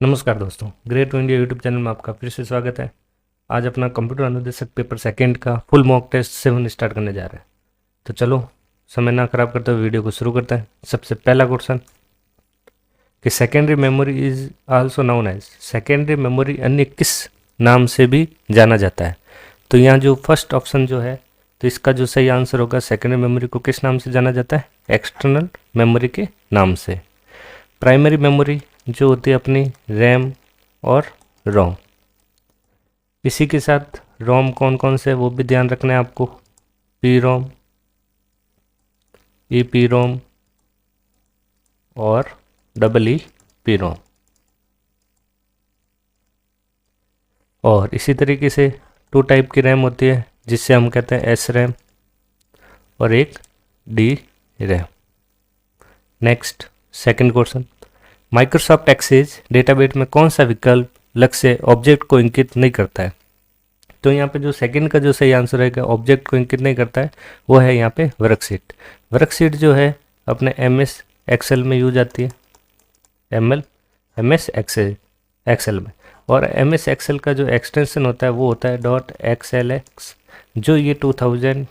नमस्कार दोस्तों, great to India YouTube channel में आपका फिर से स्वागत है। आज अपना कंप्यूटर अनुदेशक पेपर सेकंड का फुल मॉक टेस्ट 7 स्टार्ट करने जा रहे हैं। तो चलो समय ना खराब करते हुए वीडियो को शुरू करते हैं। सबसे पहला क्वेश्चन कि secondary memory is also known as, secondary memory अन्य किस नाम से भी जाना जाता है। तो यहाँ जो फर्स्ट ऑप्शन जो है, तो इसका जो सही आंसर होगा, सेकेंडरी मेमोरी को किस नाम से जाना जाता है? एक्सटर्नल मेमोरी के नाम से। प्राइमरी मेमोरी जो होती है अपनी रैम और रोम। इसी के साथ रोम कौन कौन से वो भी ध्यान रखना है आपको। P ROM, E P ROM और डबल ई पी रोम। और इसी तरीके से 2 टाइप की रैम होती है जिससे हम कहते हैं एस रैम और एक D RAM. Next second question, Microsoft Access database में कौन सा विकल्प लक्ष्य से ऑब्जेक्ट को इंगित नहीं करता है? तो यहाँ पे जो सेकंड का जो सही आंसर है कि ऑब्जेक्ट को इंगित नहीं करता है, वो है यहाँ पे वर्कशीट। वर्कशीट जो है अपने MS एक्सेल में यूज आती है, MS एक्सेल में। और MS एक्सेल का जो एक्सटेंशन होता है वो होता है .xlx, जो ये 2010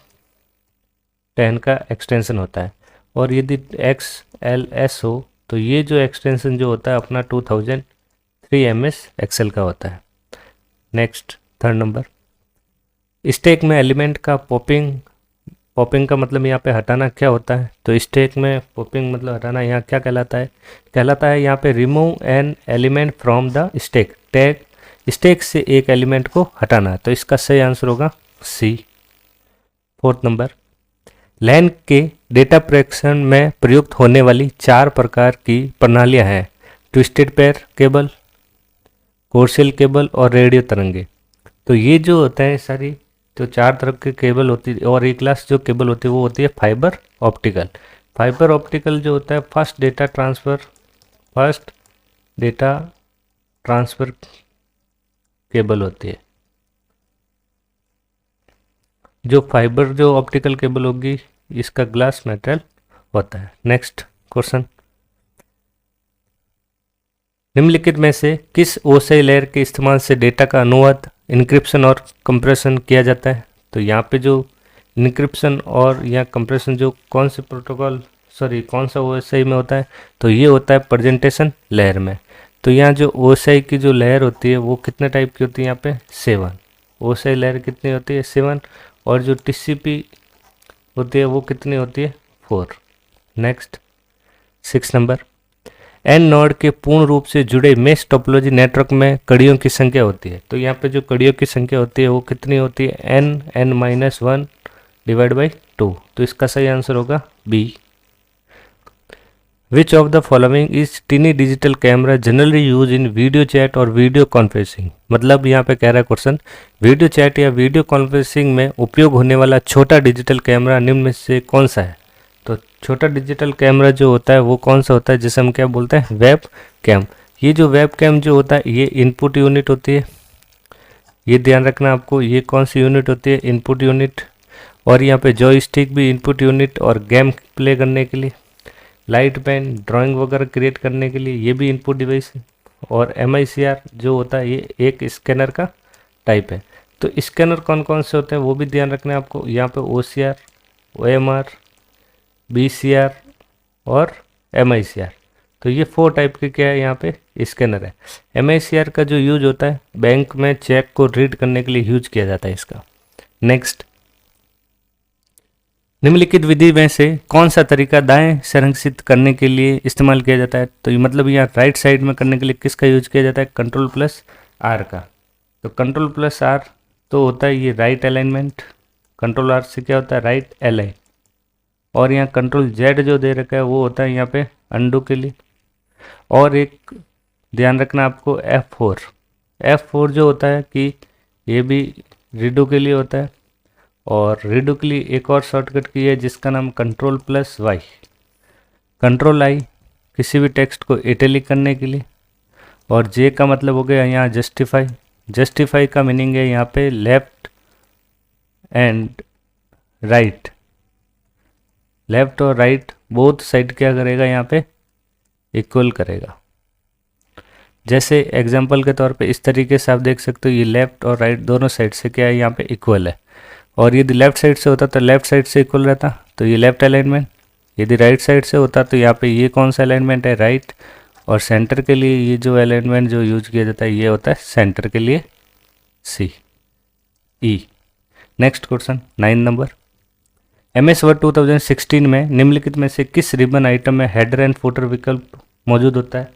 का एक्सटेंशन होता है। और यदि XLS हो तो ये जो एक्सटेंशन जो होता है अपना 2003 MS एक्सेल का होता है। नेक्स्ट थर्ड नंबर, स्टैक में एलिमेंट का पॉपिंग का मतलब यहाँ पे हटाना क्या होता है? तो स्टैक में पॉपिंग मतलब हटाना यहाँ क्या कहलाता है? कहलाता है यहाँ पे remove an element from the stack से एक एलिमेंट को हटाना। तो इसका सही आंसर होगा सी। फोर्थ नंबर, लैन के डेटा प्रेषण में प्रयुक्त होने वाली 4 प्रकार की प्रणालियां हैं, ट्विस्टेड पेयर केबल, कोर्सिल केबल और रेडियो तरंगे। तो ये जो होता है सारी तो 4 तरह के केबल होती है। और एक क्लास जो केबल होती है वो होती है फाइबर ऑप्टिकल। फाइबर ऑप्टिकल जो होता है फर्स्ट डेटा ट्रांसफ़र केबल होती है। जो फाइबर जो ऑप्टिकल केबल होगी इसका ग्लास मेटेरियल होता है। नेक्स्ट क्वेश्चन, निम्नलिखित में से किस OSI लेयर के इस्तेमाल से डेटा का अनुवाद, इनक्रिप्शन और कंप्रेशन किया जाता है? तो यहाँ पे जो इनक्रिप्शन और या कंप्रेशन जो कौन सा OSI में होता है? तो ये होता है प्रेजेंटेशन लेयर में। तो यहाँ जो OSI की जो लेयर होती है वो कितने टाइप की होती है? यहाँ पे 7 OSI लेयर कितनी होती है? 7। और जो TCP होती है वो कितनी होती है? 4। नेक्स्ट 6 नंबर, एन नोड के पूर्ण रूप से जुड़े मेश टोपोलॉजी नेटवर्क में कड़ियों की संख्या होती है। तो यहाँ पे जो कड़ियों की संख्या होती है वो कितनी होती है? n-1 divide by 2। तो इसका सही आंसर होगा B. Which of the following is tiny digital camera generally use in video chat और वीडियो कॉन्फ्रेंसिंग। मतलब यहाँ पे कह रहा है क्वेश्चन, वीडियो चैट या वीडियो कॉन्फ्रेंसिंग में उपयोग होने वाला छोटा डिजिटल कैमरा निम्न में से कौन सा है? तो छोटा डिजिटल कैमरा जो होता है वो कौन सा होता है? जिसे हम क्या बोलते हैं? Web cam. ये जो वेब कैम जो होता है ये इनपुट यूनिट होती है, ये ध्यान रखना आपको। ये कौन सी यूनिट होती है? Input unit. और यहाँ पे जॉयस्टिक भी इनपुट यूनिट, और गेम प्ले करने के लिए, लाइट पेन, ड्राइंग वगैरह क्रिएट करने के लिए ये भी इनपुट डिवाइस है। और MICR जो होता है ये एक स्कैनर का टाइप है। तो स्कैनर कौन कौन से होते हैं वो भी ध्यान रखना है आपको। यहाँ पे OCR, OMR, BCR और MICR। तो ये 4 टाइप के क्या है यहाँ पे? स्कैनर है। MICR का जो यूज होता है बैंक में चेक को रीड करने के लिए यूज किया जाता है इसका। नेक्स्ट, निम्नलिखित विधि में से कौन सा तरीका दाएं संरक्षित करने के लिए इस्तेमाल किया जाता है? तो ये मतलब यहाँ राइट साइड में करने के लिए किसका यूज किया जाता है? Ctrl+R का। तो Ctrl+R तो होता है ये राइट अलाइनमेंट, Ctrl+R से क्या होता है? Right align. और यहाँ Ctrl+Z जो दे रखा है वो होता है यहाँ पे अंडू के लिए। और एक ध्यान रखना आपको F4 जो होता है कि ये भी रीडो के लिए होता है। और रीडो के लिए एक और शॉर्टकट की है जिसका नाम Ctrl+Y। Ctrl+I किसी भी टेक्स्ट को इटैलिक करने के लिए। और J का मतलब हो गया यहाँ जस्टिफाई का मीनिंग है यहाँ पे लेफ्ट एंड राइट। लेफ्ट और राइट बोथ साइड क्या करेगा? यहाँ पे इक्वल करेगा। जैसे एग्जांपल के तौर पे इस तरीके से आप देख सकते हो, ये लेफ्ट और राइट दोनों साइड से क्या है यहाँ पे इक्वल है, और यदि लेफ्ट साइड से होता तो लेफ्ट साइड से इक्वल रहता, तो ये लेफ्ट अलाइनमेंट। यदि राइट साइड से होता तो यहाँ पे ये कौन सा अलाइनमेंट है, राइट। और सेंटर के लिए ये जो अलाइनमेंट जो यूज किया जाता है ये होता है सेंटर के लिए C, E. Next question 9 number, MS Word 2016 में निम्नलिखित में से किस रिबन आइटम में हेडर एंड फुटर विकल्प मौजूद होता है।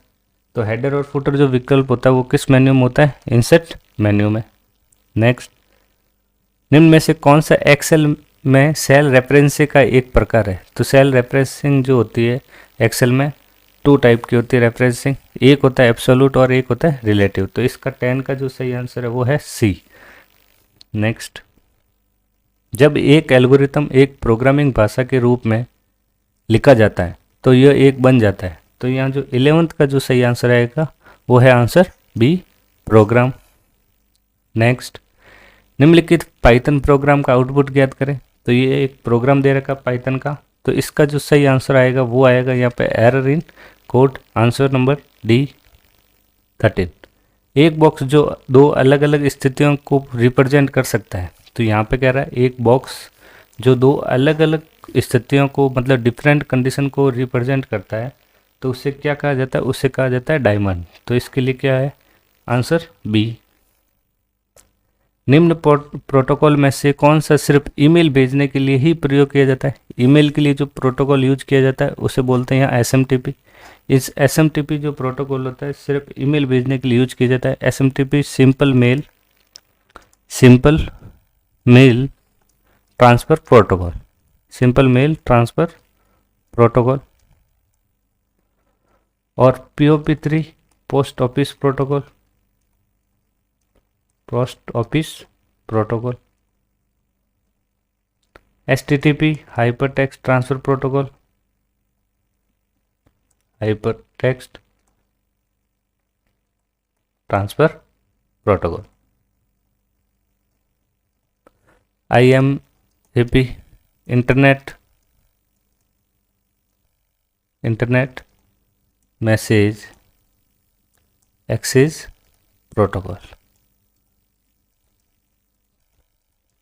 तो हेडर और फुटर जो विकल्प होता है वो किस मेन्यू में होता है, इंसर्ट मेन्यू में। नेक्स्ट, निम्न में से कौन सा एक्सेल में सेल रेफरेंसिंग का एक प्रकार है। तो सेल रेफरेंसिंग जो होती है एक्सेल में 2 टाइप की होती है रेफरेंसिंग, एक होता है एब्सोल्यूट और एक होता है रिलेटिव। तो इसका 10 का जो सही आंसर है वो है सी। नेक्स्ट, जब एक एल्गोरिथम एक प्रोग्रामिंग भाषा के रूप में लिखा जाता है तो यह एक बन जाता है। तो यहाँ जो 11th का जो सही आंसर आएगा वो है आंसर बी, प्रोग्राम। नेक्स्ट, निम्नलिखित पाइथन प्रोग्राम का आउटपुट ज्ञात करें। तो ये एक प्रोग्राम दे रखा पाइथन का, तो इसका जो सही आंसर आएगा वो आएगा यहाँ पे error in code, answer number D 13। एक बॉक्स जो 2 अलग अलग स्थितियों को रिप्रेजेंट कर सकता है। तो यहाँ पे कह रहा है एक बॉक्स जो 2 अलग अलग स्थितियों को मतलब डिफरेंट कंडीशन को रिप्रेजेंट करता है, तो उसे क्या कहा जाता है, उसे कहा जाता है डायमंड। तो इसके लिए क्या है आंसर बी। निम्न प्रोटोकॉल में से कौन सा सिर्फ ईमेल भेजने के लिए ही प्रयोग किया जाता है। ईमेल के लिए जो प्रोटोकॉल यूज किया जाता है उसे बोलते हैं यहाँ SMTP। इस SMTP जो प्रोटोकॉल होता है सिर्फ ईमेल भेजने के लिए यूज किया जाता है। SMTP simple mail transfer protocol, simple mail transfer protocol. और POP3 post office protocol. HTTP hyper text transfer protocol, hyper text transfer protocol. IMAP internet message access protocol.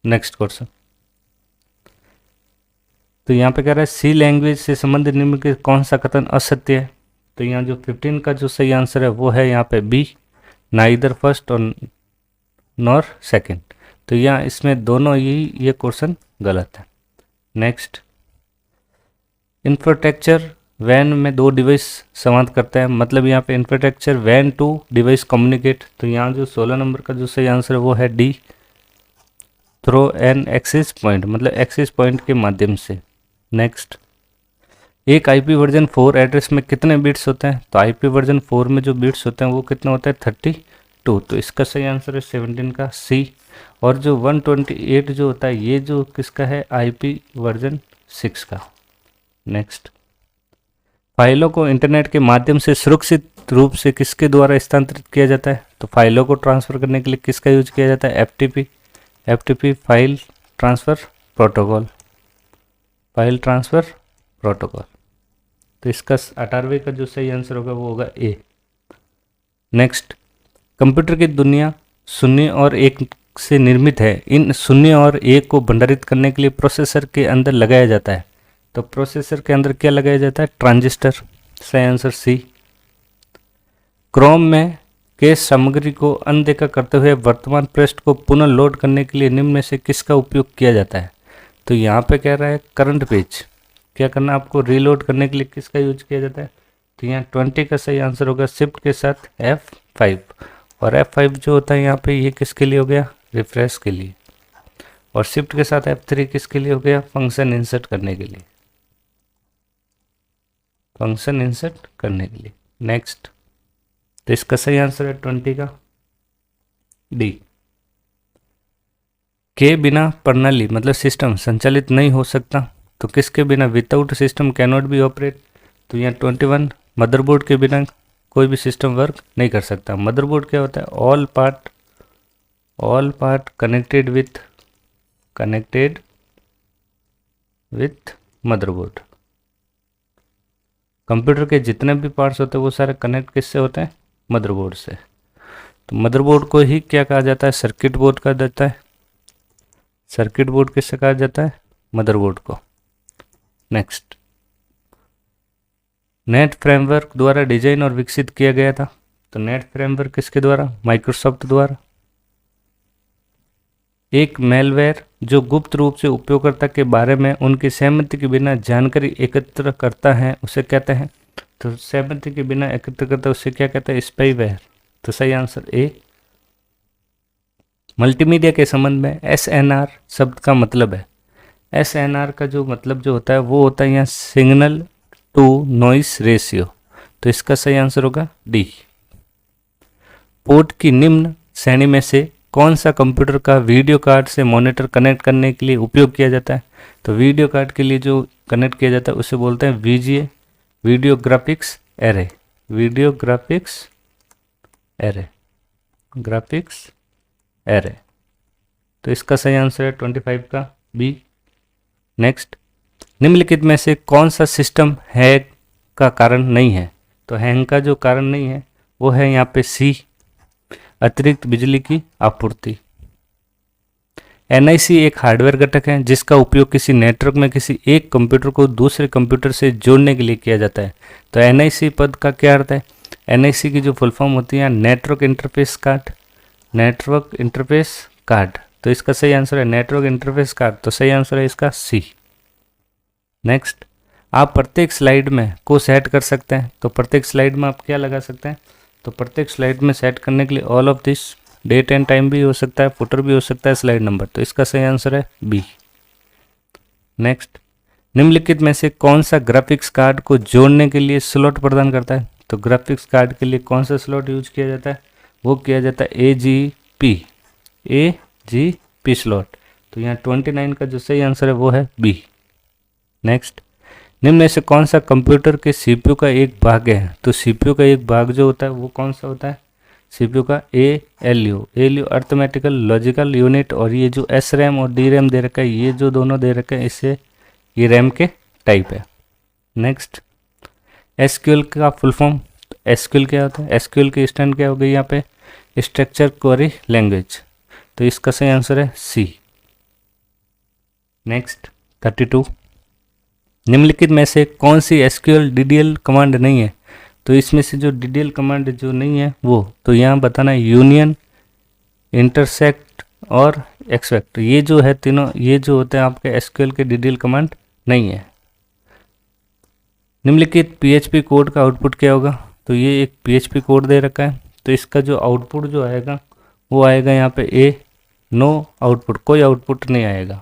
Next question, तो यहाँ पे कह रहा है सी लैंग्वेज से संबंधित निम्न के कौन सा कथन असत्य है। तो यहाँ जो 15 का जो सही आंसर है वो है यहाँ पे बी, नाइदर फर्स्ट और नॉर सेकंड। तो यहाँ इसमें दोनों ही ये क्वेश्चन गलत है। नेक्स्ट, इंफ्रास्ट्रक्चर वैन में 2 डिवाइस संवाद करता है, मतलब यहाँ पे इंफ्रास्ट्रक्चर वैन 2 डिवाइस कम्युनिकेट। तो यहाँ जो 16 नंबर का जो सही आंसर है वो है D, through an access point, मतलब एक्सेस पॉइंट के माध्यम से। नेक्स्ट, एक IP वर्जन 4 एड्रेस में कितने बिट्स होते हैं। तो IP वर्जन 4 में जो बिट्स होते हैं वो कितना होता है 32। तो इसका सही आंसर है 17 का सी। और जो 128 जो होता है ये जो किसका है, IP वर्जन 6 का। नेक्स्ट, फाइलों को इंटरनेट के माध्यम से सुरक्षित रूप से किसके द्वारा स्थानांतरित किया जाता है। तो फाइलों को ट्रांसफ़र करने के लिए किसका यूज किया जाता है, FTP file transfer protocol, file transfer protocol. तो इसका 18वें का जो सही आंसर होगा वो होगा ए। नेक्स्ट, कंप्यूटर की दुनिया शून्य और एक से निर्मित है। इन शून्य और एक को भंडारित करने के लिए प्रोसेसर के अंदर लगाया जाता है। तो प्रोसेसर के अंदर क्या लगाया जाता है, ट्रांजिस्टर। सही आंसर सी। क्रोम में कैश सामग्री को अनदेखा करते हुए वर्तमान पृष्ठ को पुनः लोड करने के लिए निम्न में से किसका उपयोग किया जाता है। तो यहाँ पे कह रहा है करंट पेज क्या करना, आपको रीलोड करने के लिए किसका यूज किया जाता है। तो यहाँ 20 का सही आंसर होगा शिफ्ट के साथ F5। और F5 जो होता है यहाँ पे ये किसके लिए हो गया, रिफ्रेश के लिए। और शिफ्ट के साथ F3 किसके लिए हो गया, फंक्शन इंसर्ट करने के लिए, फंक्शन इंसर्ट करने के लिए। नेक्स्ट, तो इसका सही आंसर है 20 का डी। के बिना प्रणाली मतलब सिस्टम संचालित नहीं हो सकता। तो किसके बिना, without system can not be operate. तो यहाँ 21 मदरबोर्ड के बिना कोई भी सिस्टम वर्क नहीं कर सकता। मदरबोर्ड क्या होता है, all part connected with motherboard. Computer के जितने भी पार्ट्स होते हैं वो सारे कनेक्ट किससे होते हैं, मदरबोर्ड से। तो मदरबोर्ड को ही क्या कहा जाता है, सर्किट बोर्ड कहा जाता है। सर्किट बोर्ड किससे कहा जाता है, मदरबोर्ड को। नेक्स्ट, नेट फ्रेमवर्क द्वारा डिजाइन और विकसित किया गया था। तो नेट फ्रेमवर्क किसके द्वारा, माइक्रोसॉफ्ट द्वारा। एक मेलवेयर जो गुप्त रूप से उपयोगकर्ता के बारे में उनकी सहमति के बिना जानकारी एकत्र करता है उसे कहते हैं, तो सहमति के बिना एकत्र करता है उसे क्या कहते हैं, स्पाईवेयर। तो सही आंसर ए। मल्टीमीडिया के संबंध में SNR शब्द का मतलब है, SNR का जो मतलब जो होता है वो होता है यहाँ सिग्नल टू नॉइस रेशियो। तो इसका सही आंसर होगा डी। पोर्ट की निम्न श्रेणी में से कौन सा कंप्यूटर का वीडियो कार्ड से मॉनिटर कनेक्ट करने के लिए उपयोग किया जाता है। तो वीडियो कार्ड के लिए जो कनेक्ट किया जाता है उसे बोलते हैं VGA, video graphics array. Video graphics array, graphics array. तो इसका सही आंसर है 25 का बी। नेक्स्ट, निम्नलिखित में से कौन सा सिस्टम हैंग का कारण नहीं है। तो हैंग का जो कारण नहीं है वो है यहाँ पे सी, अतिरिक्त बिजली की आपूर्ति। NIC एक हार्डवेयर घटक है जिसका उपयोग किसी नेटवर्क में किसी एक कंप्यूटर को दूसरे कंप्यूटर से जोड़ने के लिए किया जाता है। तो NIC पद का क्या अर्थ है, NIC की जो फुल फॉर्म होती है network interface card, network interface card. तो इसका सही आंसर है नेटवर्क इंटरफेस कार्ड। तो सही आंसर है इसका सी। नेक्स्ट, आप प्रत्येक स्लाइड में को सेट कर सकते हैं। तो प्रत्येक स्लाइड में आप क्या लगा सकते हैं, तो प्रत्येक स्लाइड में सेट करने के लिए all of this, date and time भी हो सकता है, फुटर भी हो सकता है, स्लाइड नंबर। तो इसका सही आंसर है बी। नेक्स्ट, निम्नलिखित में से कौन सा ग्राफिक्स कार्ड को जोड़ने के लिए स्लॉट प्रदान करता है। तो ग्राफिक्स कार्ड के लिए कौन सा स्लॉट यूज किया जाता है, वो किया जाता है AGP स्लॉट। तो यहाँ 29 का जो सही आंसर है वो है बी। नेक्स्ट, निम्न में से कौन सा कंप्यूटर के CPU का एक भाग है। तो CPU का एक भाग जो होता है वो कौन सा होता है, CPU का ALU अर्थमेटिकल लॉजिकल यूनिट। और ये जो SRAM और DRAM दे रखा है, ये जो दोनों दे रखे हैं, इससे ये रैम के टाइप है। नेक्स्ट, SQL का फुल फॉर्म। SQL क्या होता है, SQL की स्टैंड क्या हो गई यहाँ पे, स्ट्रक्चर क्वेरी लैंग्वेज। तो इसका सही आंसर है सी। नेक्स्ट, 32, निम्नलिखित में से कौन सी SQL DDL कमांड नहीं है। तो इसमें से जो DDL कमांड जो नहीं है वो, तो यहाँ बताना है यूनियन, इंटरसेक्ट और एक्सपेक्ट। ये जो है तीनों, ये जो होते हैं आपके SQL के DDL कमांड नहीं है। निम्नलिखित PHP कोड का आउटपुट क्या होगा। तो ये एक PHP कोड दे रखा है, तो इसका जो आउटपुट जो आएगा वो आएगा यहाँ पे ए, नो आउटपुट, कोई आउटपुट नहीं आएगा।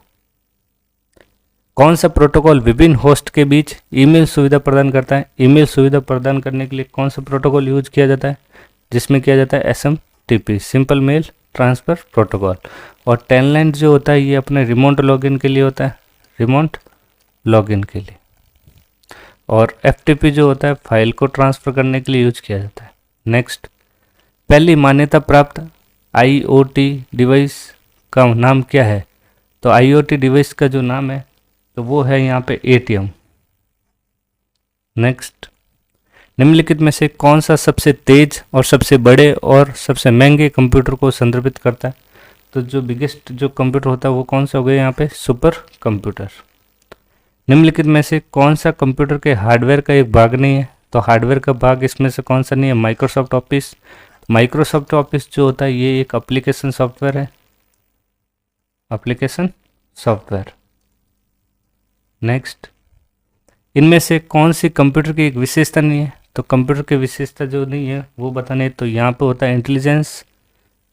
कौन सा प्रोटोकॉल विभिन्न होस्ट के बीच ईमेल सुविधा प्रदान करता है। ईमेल सुविधा प्रदान करने के लिए कौन सा प्रोटोकॉल यूज किया जाता है, जिसमें किया जाता है SMTP, simple mail transfer protocol. और टेलनेट जो होता है ये अपने रिमोट लॉगिन के लिए होता है, रिमोट लॉगिन के लिए। और FTP जो होता है फाइल को ट्रांसफ़र करने के लिए यूज किया जाता है। नेक्स्ट, पहली मान्यता प्राप्त IoT डिवाइस का नाम क्या है। तो IoT डिवाइस का जो नाम है तो वो है यहाँ पे ATM। नेक्स्ट, निम्नलिखित में से कौन सा सबसे तेज और सबसे बड़े और सबसे महंगे कंप्यूटर को संदर्भित करता है। तो जो बिगेस्ट जो कंप्यूटर होता है वो कौन सा हो गया यहाँ पे, सुपर कंप्यूटर। निम्नलिखित में से कौन सा कंप्यूटर के हार्डवेयर का एक भाग नहीं है। तो हार्डवेयर का भाग इसमें से कौन सा नहीं है, माइक्रोसॉफ्ट ऑफिस। माइक्रोसॉफ्ट ऑफिस जो होता है ये एक एप्लीकेशन सॉफ्टवेयर है, एप्लीकेशन सॉफ्टवेयर। नेक्स्ट, इनमें से कौन सी कंप्यूटर की एक विशेषता नहीं है। तो कंप्यूटर की विशेषता जो नहीं है वो बताने, तो यहाँ पे होता है इंटेलिजेंस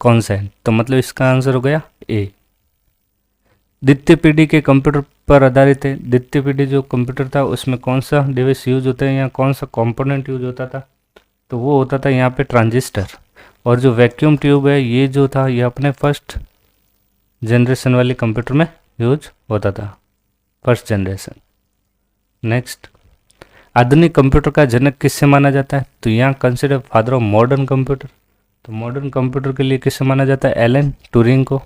कॉन्सेंट। तो मतलब इसका आंसर हो गया ए। द्वितीय पीढ़ी के कंप्यूटर पर आधारित है। द्वितीय पीढ़ी जो कंप्यूटर था उसमें कौन सा डिवाइस यूज होता है या कौन सा कंपोनेंट यूज होता था, तो वो होता था यहाँ पे ट्रांजिस्टर। और जो वैक्यूम ट्यूब है ये जो था ये अपने फर्स्ट जनरेशन वाले कंप्यूटर में यूज होता था, फर्स्ट जनरेशन। नेक्स्ट, आधुनिक कंप्यूटर का जनक किससे माना जाता है। तो यहाँ consider father of modern computer. तो मॉडर्न कंप्यूटर के लिए किससे माना जाता है, एलन ट्यूरिंग को।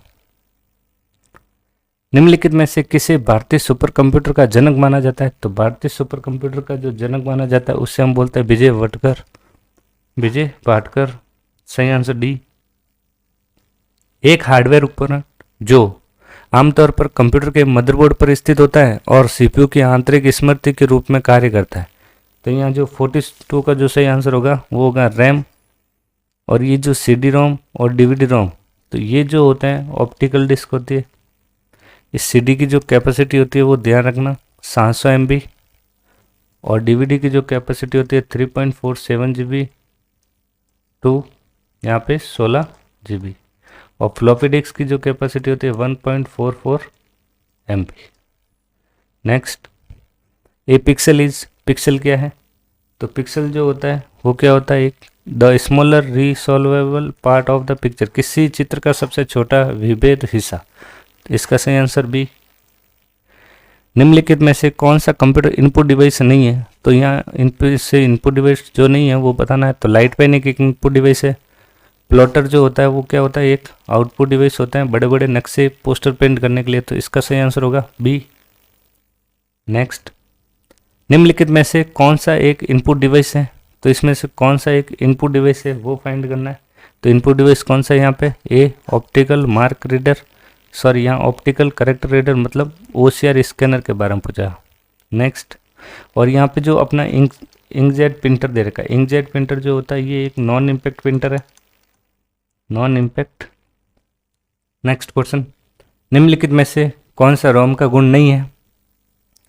निम्नलिखित में से किसे भारतीय सुपर कंप्यूटर का जनक माना जाता है। तो भारतीय सुपर कंप्यूटर का जो जनक माना जाता है उससे हम बोलते हैं विजय वटकर। विजय भाटकर, सही आंसर डी। एक हार्डवेयर उपकरण जो आमतौर पर कंप्यूटर के मदरबोर्ड पर स्थित होता है और सीपीयू की आंतरिक स्मृति के रूप में कार्य करता है। तो यहाँ जो 42 का जो सही आंसर होगा वो होगा रैम। और ये जो CD रोम और DVD रोम, तो ये जो होते हैं ऑप्टिकल डिस्क होती है। इस CD की जो कैपेसिटी होती है वो ध्यान रखना 700 MB, और DVD की जो कैपेसिटी होती है 3.47 GB टू यहाँ पे 16 GB, और फ्लॉपी डिस्क की जो कैपेसिटी होती है 1.44 MB। Next, A pixel is, pixel क्या है? तो पिक्सल जो होता है वो क्या होता है? एक the smaller रिसॉल्वेबल part of the picture, किसी चित्र का सबसे छोटा विभेद हिस्सा। तो इसका सही आंसर बी। निम्नलिखित में से कौन सा कंप्यूटर इनपुट डिवाइस नहीं है? तो यहाँ इनपुट डिवाइस जो नहीं है वो बताना है। तो लाइट पेन एक इनपुट डिवाइस है। प्लॉटर जो होता है वो क्या होता है? एक आउटपुट डिवाइस होता है बड़े बड़े नक्शे पोस्टर प्रिंट करने के लिए। तो इसका सही आंसर होगा बी। नेक्स्ट, निम्नलिखित में से कौन सा एक इनपुट डिवाइस है? तो इसमें से कौन सा एक इनपुट डिवाइस है वो फाइंड करना है। तो इनपुट डिवाइस कौन सा है यहाँ पे? ए ऑप्टिकल मार्क रीडर, सॉरी यहाँ ऑप्टिकल करेक्टर रीडर मतलब OCR स्कैनर के बारे में पूछा। नेक्स्ट, और यहाँ पे जो अपना इंकजेट प्रिंटर दे रखा है, इंकजेट प्रिंटर जो होता है ये एक नॉन इम्पैक्ट प्रिंटर है, नॉन इम्पैक्ट। नेक्स्ट क्वेश्चन, निम्नलिखित में से कौन सा रोम का गुण नहीं है?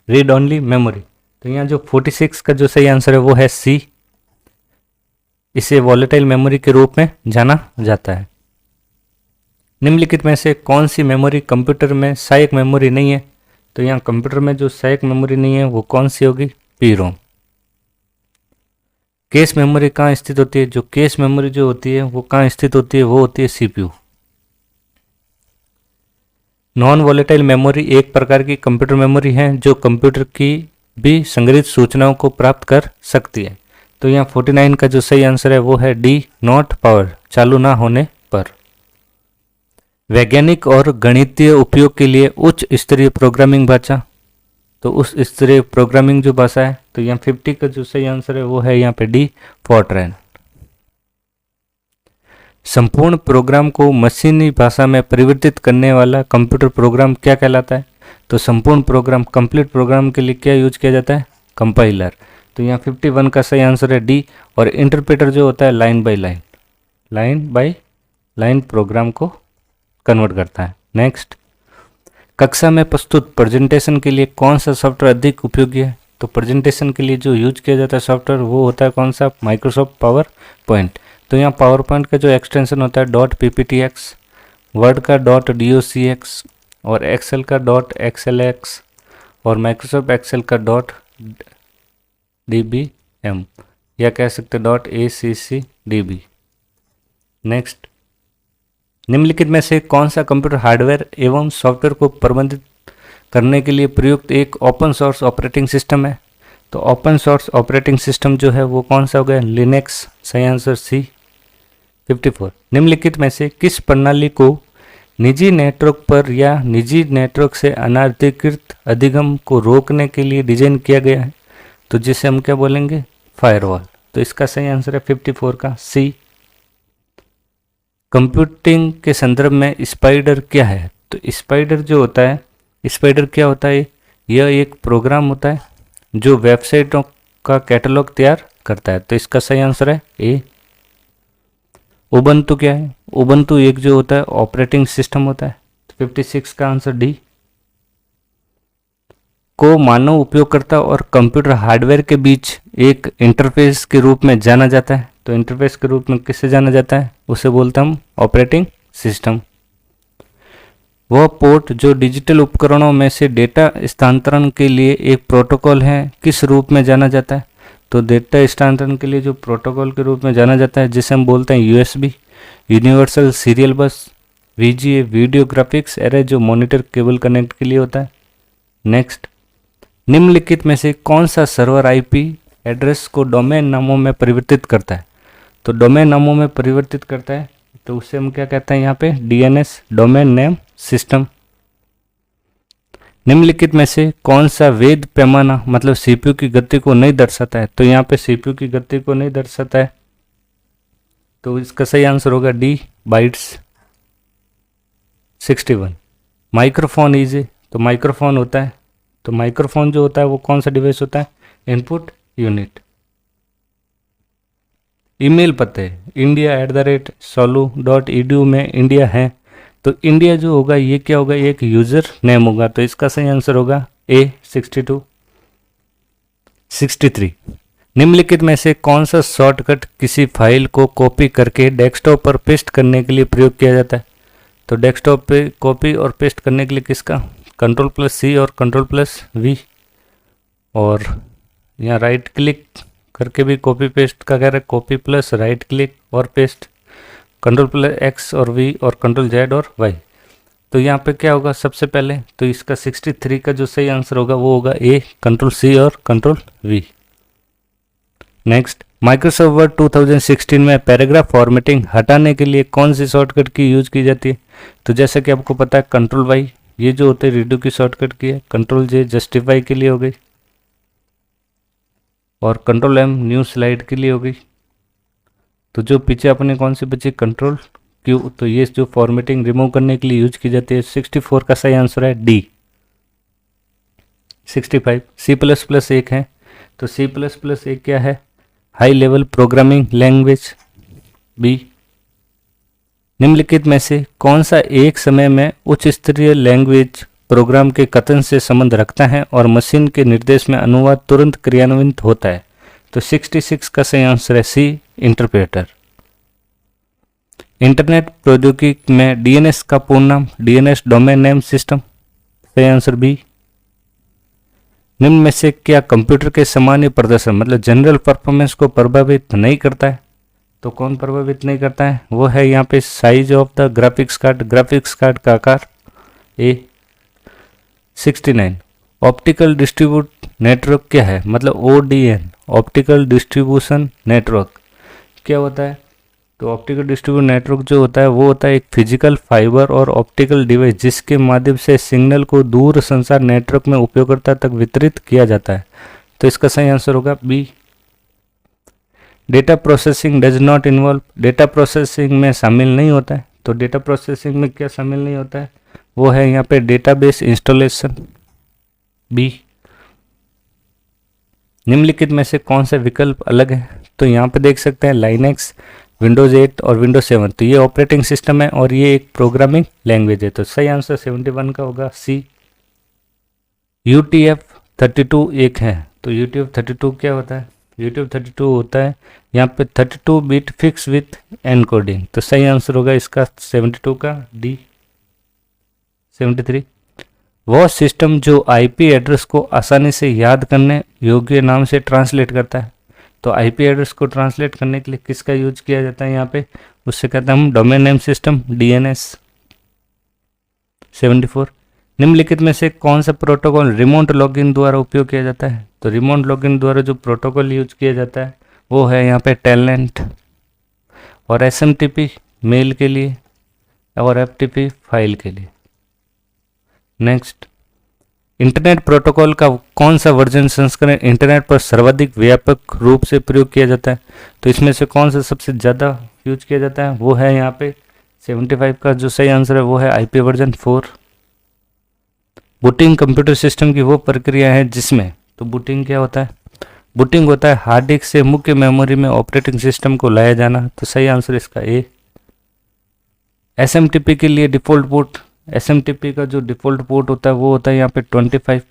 Read only memory. तो यहाँ जो 46 का जो सही आंसर है वो है सी। इसे वॉलेटाइल मेमोरी के रूप में जाना जाता है। निम्नलिखित में से कौन सी मेमोरी कंप्यूटर में सहायक मेमोरी नहीं है? तो यहाँ कंप्यूटर में जो सहायक मेमोरी नहीं है वो कौन सी होगी? P ROM. कैश मेमोरी कहाँ स्थित होती है? जो कैश मेमोरी जो होती है वो कहाँ स्थित होती है? वो होती है CPU। नॉन वॉलेटाइल मेमोरी एक प्रकार की कंप्यूटर मेमोरी है जो कंप्यूटर की भी संग्रहित सूचनाओं को प्राप्त कर सकती है। तो यहाँ 49 का जो सही आंसर है वो है डी, नॉट पावर, चालू ना होने पर। वैज्ञानिक और गणितीय उपयोग के लिए उच्च स्तरीय प्रोग्रामिंग भाषा, तो उस स्तरीय प्रोग्रामिंग जो भाषा है, तो यहाँ 50 का जो सही आंसर है वो है यहाँ पे डी, फॉर्ट्रैन। संपूर्ण प्रोग्राम को मशीनी भाषा में परिवर्तित करने वाला कंप्यूटर प्रोग्राम क्या कहलाता है? तो संपूर्ण प्रोग्राम, कंप्लीट प्रोग्राम के लिए क्या यूज किया जाता है? कंपाइलर। तो यहाँ 51 का सही आंसर है डी। और इंटरप्रेटर जो होता है लाइन बाय लाइन प्रोग्राम को कन्वर्ट करता है। नेक्स्ट, कक्षा में प्रस्तुत प्रेजेंटेशन के लिए कौन सा सॉफ्टवेयर अधिक उपयोगी है? तो प्रेजेंटेशन के लिए जो यूज किया जाता है सॉफ्टवेयर वो होता है कौन सा? Microsoft power point. तो यहाँ पावर पॉइंट का जो एक्सटेंशन होता है .pptx, वर्ड का .docx, और एक्सेल का .xlx, और माइक्रोसॉफ्ट एक्सेल का .dbm, या कह सकते .accdb। नेक्स्ट, निम्नलिखित में से कौन सा कंप्यूटर हार्डवेयर एवं सॉफ्टवेयर को प्रबंधित करने के लिए प्रयुक्त एक ओपन सोर्स ऑपरेटिंग सिस्टम है? तो ओपन सोर्स ऑपरेटिंग सिस्टम जो है वो कौन सा हो गया? लिनक्स। सही आंसर सी। 54, निम्नलिखित में से किस प्रणाली को निजी नेटवर्क पर या निजी नेटवर्क से अनाधिकृत अधिगम को रोकने के लिए डिजाइन किया गया है? तो जिसे हम क्या बोलेंगे? फायरवॉल। तो इसका सही आंसर है 54 का सी। कंप्यूटिंग के संदर्भ में स्पाइडर क्या है? तो स्पाइडर जो होता है, स्पाइडर क्या होता है? यह एक प्रोग्राम होता है जो वेबसाइटों का कैटलॉग तैयार करता है। तो इसका सही आंसर है ए। उबंटू क्या है? उबंटू एक जो होता है ऑपरेटिंग सिस्टम होता है। तो 56 का आंसर डी। को मानव उपयोगकर्ता और कंप्यूटर हार्डवेयर के बीच एक इंटरफेस के रूप में जाना जाता है। तो इंटरफेस के रूप में किससे जाना जाता है? उसे बोलते हैं हम ऑपरेटिंग सिस्टम। वह पोर्ट जो डिजिटल उपकरणों में से डेटा स्थानांतरण के लिए एक प्रोटोकॉल है किस रूप में जाना जाता है? तो डेटा स्थानांतरण के लिए जो प्रोटोकॉल के रूप में जाना जाता है जिसे हम बोलते हैं USB, यूनिवर्सल सीरियल बस, VGA, वीडियो ग्राफिक्स एरे, जो मॉनिटर केबल कनेक्ट के लिए होता है। नेक्स्ट, निम्नलिखित में से कौन सा सर्वर IP एड्रेस को डोमेन नामों में परिवर्तित करता है? तो डोमेन नामों में परिवर्तित करता है तो उससे हम क्या कहते हैं यहाँ पे? DNS, domain name system. निम्नलिखित में से कौन सा वैध पैमाना मतलब CPU की गति को नहीं दर्शाता है? तो यहाँ पे CPU की गति को नहीं दर्शाता है तो इसका सही आंसर होगा डी, बाइट्स 61। माइक्रोफोन इज, तो माइक्रोफोन होता है, तो माइक्रोफोन जो होता है वो कौन सा डिवाइस होता है, इनपुट यूनिट। ईमेल पते india@solu.edu में इंडिया है, तो इंडिया जो होगा ये क्या होगा, एक यूज़र नेम होगा, तो इसका सही आंसर होगा ए 62। 63, निम्नलिखित में से कौन सा शॉर्टकट किसी फाइल को कॉपी करके डेस्कटॉप पर पेस्ट करने के लिए प्रयोग किया जाता है। तो डेस्कटॉप पे कॉपी और पेस्ट करने के लिए किसका, Ctrl+C और Ctrl+V, और यहाँ राइट क्लिक करके भी कॉपी पेस्ट का कह रहा है, कॉपी प्लस राइट क्लिक और पेस्ट, Ctrl+X और V और Ctrl+Z और Y। तो यहाँ पे क्या होगा सबसे पहले, तो इसका 63 का जो सही आंसर होगा वो होगा ए, Ctrl+C और Ctrl+V। नेक्स्ट, माइक्रोसॉफ्ट वर्ड 2016 में पैराग्राफ फॉर्मेटिंग हटाने के लिए कौन सी शॉर्टकट की यूज की जाती है। तो जैसा कि आपको पता है Ctrl+Y ये जो होते हैं रीडू की शॉर्टकट की है, Ctrl+J जस्टिफाई के लिए हो गई, और Ctrl+M न्यू स्लाइड के लिए हो गई। तो जो पीछे अपने कौन सी बची, Ctrl+Q, तो ये जो फॉर्मेटिंग रिमूव करने के लिए यूज की जाती है। 64 का सही आंसर है डी। 65, C++ एक है, तो C++ एक क्या है, high level programming language. B, निम्नलिखित में से कौन सा एक समय में उच्च स्तरीय लैंग्वेज प्रोग्राम के कथन से संबंध रखता है और मशीन के निर्देश में अनुवाद तुरंत क्रियान्वित होता है। तो 66 का सही आंसर है सी, इंटरप्रेटर। इंटरनेट प्रौद्योगिकी में डीएनएस का पूर्ण नाम, डीएनएस डोमेन नेम सिस्टम, सही आंसर बी। निम्न में से क्या कंप्यूटर के सामान्य प्रदर्शन मतलब जनरल परफॉर्मेंस को प्रभावित नहीं करता है। तो कौन प्रभावित नहीं करता है, वो है यहाँ पे size of the graphics card, graphics card का आकार, ए। 69, ऑप्टिकल डिस्ट्रीब्यूट नेटवर्क क्या है, मतलब ओडीएन, ऑप्टिकल डिस्ट्रीब्यूशन नेटवर्क क्या होता है। तो ऑप्टिकल डिस्ट्रीब्यूट नेटवर्क जो होता है वो होता है एक फिजिकल फाइबर और ऑप्टिकल डिवाइस जिसके माध्यम से सिग्नल को दूर संचार नेटवर्क में उपयोगकर्ता तक वितरित किया जाता है। तो इसका सही आंसर होगा B. Data processing does not involve, data processing में शामिल नहीं होता है। तो डेटा प्रोसेसिंग में क्या शामिल नहीं होता है, वो है यहाँ पे डेटाबेस इंस्टॉलेशन, बी। निम्नलिखित में से कौन सा विकल्प अलग है। तो यहाँ पे देख सकते हैं लाइनेक्स, विंडोज़ 8 और विंडोज 7, तो ये ऑपरेटिंग सिस्टम है और ये एक प्रोग्रामिंग लैंग्वेज है। तो सही आंसर 71 का होगा सी। UTF-32 एक है, तो UTF-32 क्या होता है, UTF-32 होता है यहाँ पे 32 बिट फिक्स विथ एनकोडिंग। तो सही आंसर होगा इसका 72 का डी। 73, वह सिस्टम जो आईपी एड्रेस को आसानी से याद करने योग्य नाम से ट्रांसलेट करता है। तो आईपी एड्रेस को ट्रांसलेट करने के लिए किसका यूज किया जाता है यहाँ पे, उससे कहते हैं हम डोमेन नेम सिस्टम, डीएनएस। 74, निम्नलिखित में से कौन सा प्रोटोकॉल रिमोट लॉगिन द्वारा उपयोग किया जाता है। तो रिमोट लॉगिन द्वारा जो प्रोटोकॉल यूज किया जाता है वो है यहाँ पे टेलनेट और एसएमटीपी मेल के लिए और एफटीपी फाइल के लिए। नेक्स्ट, इंटरनेट प्रोटोकॉल का कौन सा वर्जन संस्करण इंटरनेट पर सर्वाधिक व्यापक रूप से प्रयोग किया जाता है। तो इसमें से कौन सा सबसे ज़्यादा यूज किया जाता है, वो है यहाँ पे 75 का जो सही आंसर है वो है IP version 4। Booting computer system की वो प्रक्रिया है जिसमें, तो बूटिंग क्या होता है, बूटिंग होता है हार्ड डिस्क से मुख्य मेमोरी में ऑपरेटिंग सिस्टम को लाया जाना। तो सही आंसर इसका ए। एसएमटीपी के लिए डिफ़ॉल्ट पोर्ट, एसएमटीपी का जो डिफ़ॉल्ट पोर्ट होता है वो होता है यहाँ पे 25।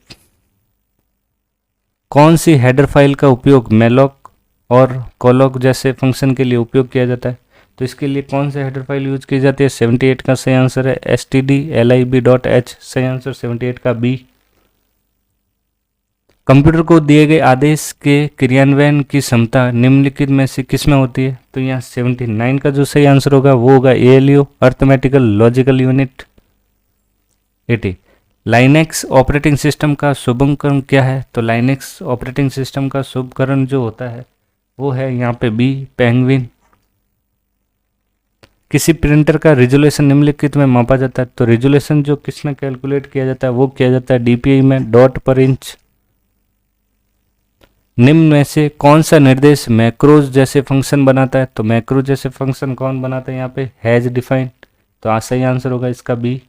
कौन सी हेडर फाइल का उपयोग मेलॉक और कॉलॉक जैसे फंक्शन के लिए उपयोग किया जाता है। तो इसके लिए कौन सी हेडर फाइल यूज की जाती है, 78 का सही आंसर है stdlib.h, सही आंसर 78 का बी। कंप्यूटर को दिए गए आदेश के क्रियान्वयन की क्षमता निम्नलिखित में से किसमें होती है। तो यहाँ 79 का जो सही आंसर होगा वो होगा ALU, arithmetical logical unit. 80, Linux operating system का शुभंकरण क्या है। तो लाइनेक्स ऑपरेटिंग सिस्टम का शुभकरण जो होता है वो है यहाँ पे बी, पेंगुइन। किसी प्रिंटर का रिजोल्यूशन निम्नलिखित में मापा जाता है। तो रिजोल्यूशन जो किसमें कैलकुलेट किया जाता है वो किया जाता है DPI में, डॉट पर इंच। निम्न में से कौन सा निर्देश मैक्रोज जैसे फंक्शन बनाता है? तो मैक्रो जैसे फंक्शन कौन बनाता है यहाँ पे? Has defined. तो सही आंसर होगा इसका बी।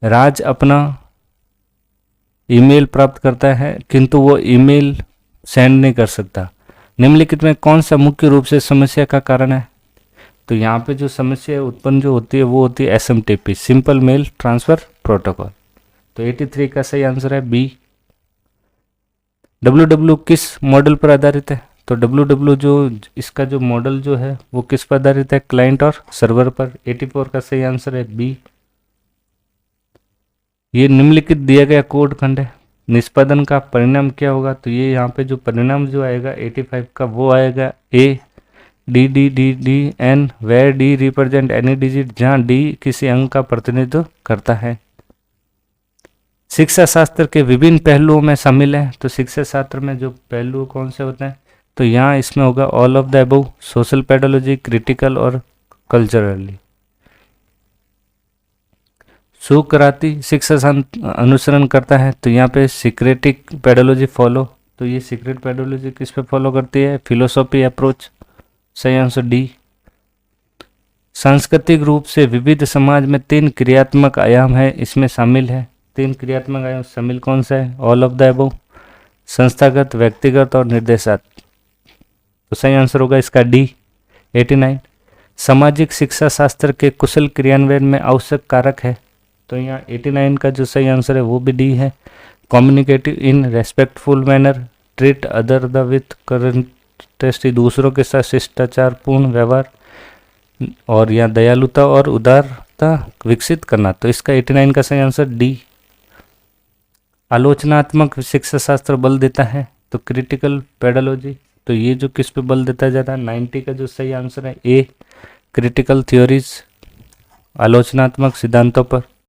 राज अपना ईमेल प्राप्त करता है किंतु वो ईमेल सेंड नहीं कर सकता। निम्नलिखित में कौन सा मुख्य रूप से समस्या का कारण है? तो यहाँ पे जो समस्या उत्पन्न जो होती है वो होती है SMTP, simple mail transfer protocol. तो 83 का सही आंसर है बी। WW किस मॉडल पर आधारित है? तो WW जो इसका जो मॉडल जो है वो किस पर आधारित है? क्लाइंट और सर्वर पर। 84 का सही आंसर है बी। ये निम्नलिखित दिया गया कोड खंड है, निष्पादन का परिणाम क्या होगा? तो ये यहाँ पे जो परिणाम जो आएगा 85 का वो आएगा A DDDDN, where D represent any digit, जहाँ डी किसी अंक का प्रतिनिधित्व करता है। शिक्षा शास्त्र के विभिन्न पहलुओं में शामिल है। तो शिक्षा शास्त्र में जो पहलू कौन से होते हैं? तो यहाँ इसमें होगा all of the above, social pedology, critical और कल्चरली। सुकराती शिक्षा अनुसरण करता है। तो यहाँ पे सिक्रेटिक पेडोलॉजी फॉलो। तो ये सीक्रेट पेडोलॉजी किस पे फॉलो करती है? Philosophy approach. सही आंसर डी। सांस्कृतिक रूप से विविध समाज में 3 क्रियात्मक आयाम है, इसमें शामिल है। 3 क्रियात्मक आयाम शामिल कौन सा है? ऑल ऑफ द अबव, संस्थागत, व्यक्तिगत और निर्देशात्मक। तो सही आंसर होगा इसका डी। 89 सामाजिक शिक्षा शास्त्र के कुशल क्रियान्वयन में आवश्यक कारक है। तो यहाँ 89 का जो सही आंसर है वो भी डी है। Communicative in respectful manner, treat other the with courtesy, दूसरों के साथ शिष्टाचार पूर्ण व्यवहार, और यहाँ दयालुता और उदारता विकसित करना। तो इसका 89 का सही आंसर डी। आलोचनात्मक शिक्षा शास्त्र बल देता है। तो क्रिटिकल पेडोलॉजी। तो ये जो किस पे बल देता जाता है? 90 का जो सही आंसर है ए, क्रिटिकल थ्योरीज, आलोचनात्मक सिद्धांतों पर।